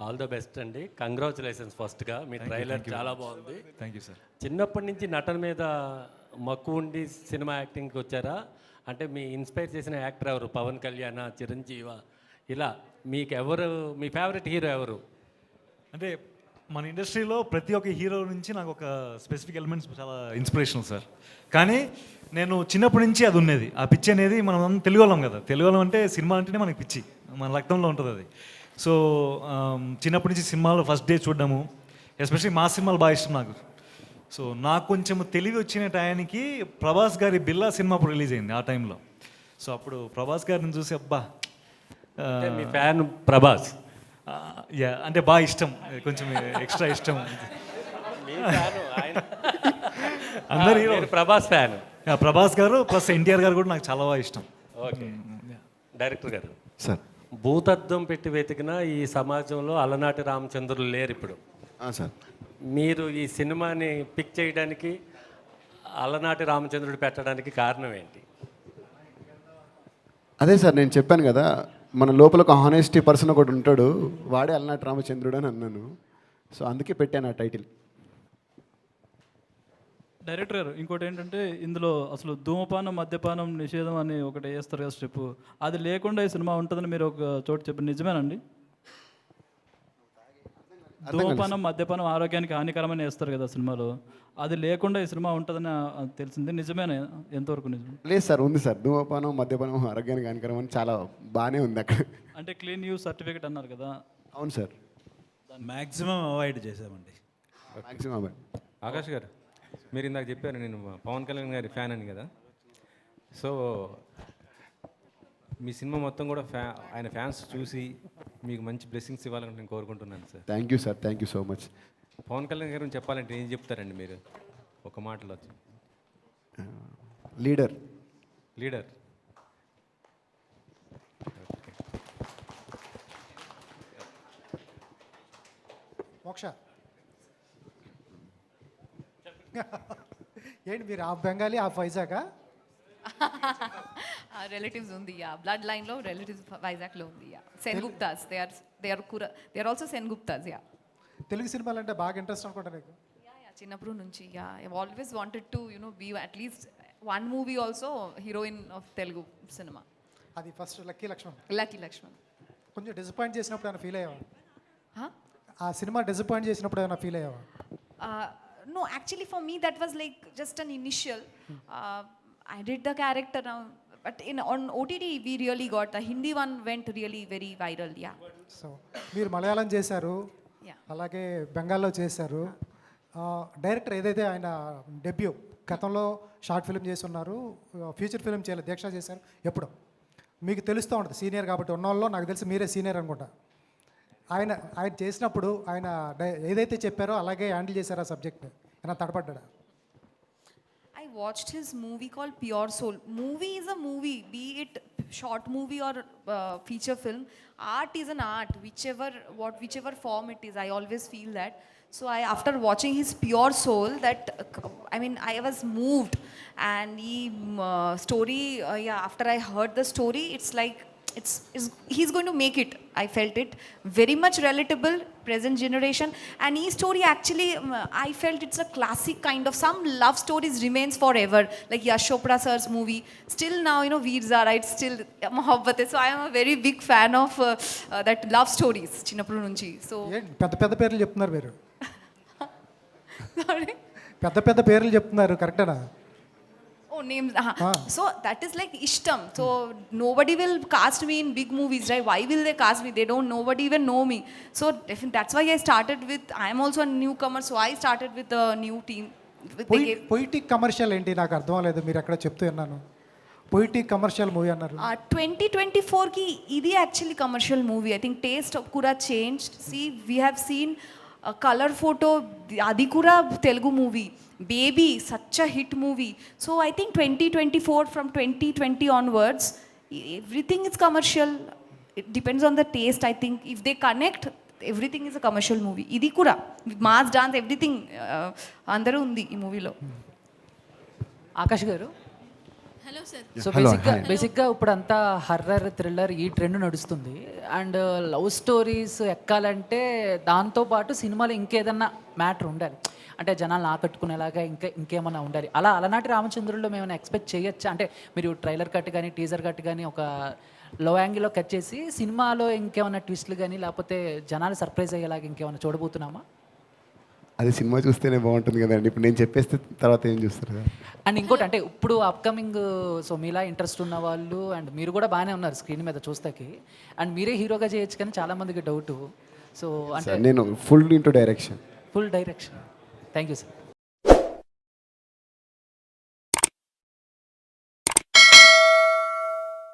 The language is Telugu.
ఆల్ ద బెస్ట్ అండి. కంగ్రాచులేషన్స్ ఫస్ట్గా. మీ ట్రైలర్ చాలా బాగుంది. Thank you sir. చిన్నప్పటి నుంచి నటన మీద మక్కువ ఉండి సినిమా యాక్టింగ్కి వచ్చారా? అంటే మీ ఇన్స్పైర్ చేసిన యాక్టర్ ఎవరు? పవన్ కళ్యాణ్, చిరంజీవ, ఇలా మీకు ఎవరు మీ ఫేవరెట్ హీరో ఎవరు? అంటే మన ఇండస్ట్రీలో ప్రతి ఒక్క హీరో నుంచి నాకు ఒక స్పెసిఫిక్ ఎలిమెంట్స్ చాలా ఇన్స్పిరేషనల్ సార్. కానీ నేను చిన్నప్పటి నుంచి అది ఉన్నది, ఆ పిచ్చి అనేది మనం తెలుగు వాళ్ళం కదా. తెలుగు వాళ్ళం అంటే సినిమా అంటేనే మనకి పిచ్చి, మన రక్తంలో ఉంటుంది అది. సో చిన్నప్పటి నుంచి సినిమాలు ఫస్ట్ డే చూడడము, ఎస్పెషల్లీ మా సినిమాలు బాగా ఇష్టం నాకు. సో నాకు కొంచెం తెలివి వచ్చిన టయానికి ప్రభాస్ గారి బిల్లా సినిమా అప్పుడు రిలీజ్ అయింది ఆ టైంలో. సో అప్పుడు ప్రభాస్ గారిని చూసి అబ్బా, అంటే మీ ఫ్యాన్ ప్రభాస్? యా, అంటే బాగా ఇష్టం, కొంచెం ఎక్స్ట్రా ఇష్టం. అందరు హీరో ప్రభాస్ ఫ్యాన్. ప్రభాస్ గారు ప్లస్ ఎన్టీఆర్ గారు కూడా నాకు చాలా బాగా ఇష్టం. ఓకే. డైరెక్టర్ గారు సార్. భూతద్దం పెట్టి వెతికిన ఈ సమాజంలో అలనాటి రామచంద్రులు లేరు ఇప్పుడు. సార్, మీరు ఈ సినిమాని పిక్ చేయడానికి, అలనాటి రామచంద్రుడు పెట్టడానికి కారణం ఏంటి? అదే సార్, నేను చెప్పాను కదా, మన లోపల ఒక హానెస్టీ పర్సన్ ఒకటి ఉంటాడు, వాడే అలనాటి రామచంద్రుడు అని అన్నాను. సో అందుకే పెట్టాను ఆ టైటిల్. డైరెక్టర్ గారు, ఇంకోటి ఏంటంటే ఇందులో అసలు ధూమపానం మద్యపానం నిషేధం అని ఒకటి వేస్తారు కదా స్టెప్, అది లేకుండా ఈ సినిమా ఉంటుందని మీరు ఒక చోటు చెప్పారు, నిజమేనండి? ధూమపానం మద్యపానం ఆరోగ్యానికి హానికరమని వేస్తారు కదా సినిమాలో, అది లేకుండా ఈ సినిమా ఉంటుందని తెలిసింది, నిజమేనా? ఎంతవరకు నిజం? లేదు సార్, ఉంది సార్. ధూమపానం మద్యపానం ఆరోగ్యానికి హానికరం అని చాలా బాగానే ఉంది అక్కడ. అంటే క్లీన్ యూజ్ సర్టిఫికేట్ అన్నారు కదా. అవును సార్, మ్యాక్సిమం అవాయిడ్ చేసామండి. మ్యాక్సిమం. ఆకాష్ గారు, మీరు ఇందాక చెప్పారు నేను పవన్ కళ్యాణ్ గారి ఫ్యాన్ అని కదా. సో మీ సినిమా మొత్తం కూడా ఆయన ఫ్యాన్స్ చూసి మీకు మంచి బ్లెస్సింగ్స్ ఇవ్వాలని నేను కోరుకుంటున్నాను sir. Thank you sir, thank you so much. Pawan Kalyan garu చెప్పాలంటే ఏం చెప్తారండి మీరు ఒక మాటలో? లీడర్. లీడర్. మోక్ష ఏంటి మీరు హాఫ్ బెంగాలీ హాఫ్ వైజాగా? రిలేటివ్స్ ఉంది, యా. బ్లడ్ లైన్లో రిలేటివ్స్ వైజాగ్లో ఉంది, yeah. Senguptas, they are also Senguptas, yeah. Telugu సినిమాలు అంటే బాగా ఇంట్రెస్ట్ అనుకుంటా నీకు? యా, చిన్నప్పుడు నుంచి, yeah. I always wanted to be at least one movie also heroine of Telugu సినిమా. అది first lucky Lakshman. Lucky Lakshman. కొంచెం డిసప్పాయింట్ చేసినప్పుడు ఏమైనా ఫీల్ అయ్యావా? Huh? ఆ సినిమా డిసప్పాయింట్ చేసినప్పుడు ఏమైనా ఫీల్ అయ్యావా? No, actually for me that was like just an initial. I did the character now, but on OTT we really got the Hindi one went really very viral, yeah. So మీరు మలయాళం చేశారు, Yeah. అలాగే బెంగాల్లో చేశారు. డైరెక్టర్ ఏదైతే ఆయన డెబ్యూ, గతంలో షార్ట్ ఫిల్మ్ చేసి ఉన్నారు, ఫ్యూచర్ ఫిల్మ్ చేయలేదు, దీక్ష చేశారు. ఎప్పుడు మీకు తెలుస్తూ ఉంటుంది, సీనియర్ కాబట్టి ఉన్న వాళ్ళు, నాకు తెలిసి మీరే సీనియర్ అనుకుంటా. ఆయన చేసినప్పుడు ఆయన ఏదైతే చెప్పారో అలాగే హ్యాండిల్ చేశారు ఆ సబ్జెక్ట్, ఏమైనా తడపడ్డా? I watched his movie called Pure Soul. Movie is a movie, be it short movie or feature film. Art is an art, whichever form it is. I always feel that. So after watching his Pure Soul, I was moved, and the story, after I heard the story, it's like he's going to make it. I felt it very much relatable, present generation, and his story actually, I felt it's a classic kind of, some love stories remains forever, like Yash Chopra sir's movie. Still now, Veer Zara, it's still Mohabbat. So I am a very big fan of that love stories, Chinnapuru nunchi. So పెద్ద పేర్లు చెప్తున్నారు మీరు. sorry. పెద్ద పేర్లు చెప్తున్నారు, కరెక్టేనా? Oh, names. So that is like ishtam. So nobody will cast me in big movies, right? Why will they cast me? They don't. Nobody even know me. So that's why I started with. I am also a newcomer, so I started with a new team. Poetic commercial ఏంటి నాకు అర్థం అవ్వలేదు, మీరు ఎక్కడ చెప్తూ విన్నాను. పొయిటిక్ కమర్షియల్ మూవీ అన్నారు. 2024 ki idi actually commercial movie. I think taste kura changed. See, we have seen a color photo, adi kura Telugu movie. Baby, such a hit movie. So I think 2024, from 2020 onwards, everything is commercial. It depends on the taste. I think if they connect, everything is a commercial movie. Idi kura mass dance, everything andaru undi ee movie lo. Akash గారు, సో బేసిక్గా ఇప్పుడు అంతా హర్రర్ థ్రిల్లర్ ఈ ట్రెండ్ నడుస్తుంది అండ్ లవ్ స్టోరీస్ ఎక్కాలంటే దాంతోపాటు సినిమాలో ఇంకేదన్నా మ్యాటర్ ఉండాలి, అంటే జనాలను ఆకట్టుకునేలాగా ఇంకేమన్నా ఉండాలి. అలనాటి రామచంద్రుల్లో మేము ఎక్స్పెక్ట్ చేయొచ్చా? అంటే మీరు ట్రైలర్ కట్ కానీ టీజర్ కట్ కానీ ఒక లో యాంగిల్లో కట్ చేసి సినిమాలో ఇంకేమన్నా ట్విస్ట్లు కానీ లేకపోతే జనాలు సర్ప్రైజ్ అయ్యేలాగా ఇంకేమన్నా చూడబోతున్నామా? అది సినిమా చూస్తేనే బాగుంటుంది కదండి. ఇప్పుడు నేను చెప్పేస్తే తర్వాత ఏం చూస్తారు కదా. అండ్ ఇంకోటి అంటే ఇప్పుడు అప్కమింగ్ సో మీలా ఇంట్రెస్ట్ ఉన్న వాళ్ళు అండ్ మీరు కూడా బాగానే ఉన్నారు స్క్రీన్ మీద చూస్తాకి, అండ్ మీరే హీరోగా చేయొచ్చు కానీ చాలామందికి డౌట్. సో అంటే నేను full into direction. Full direction. Thank you sir.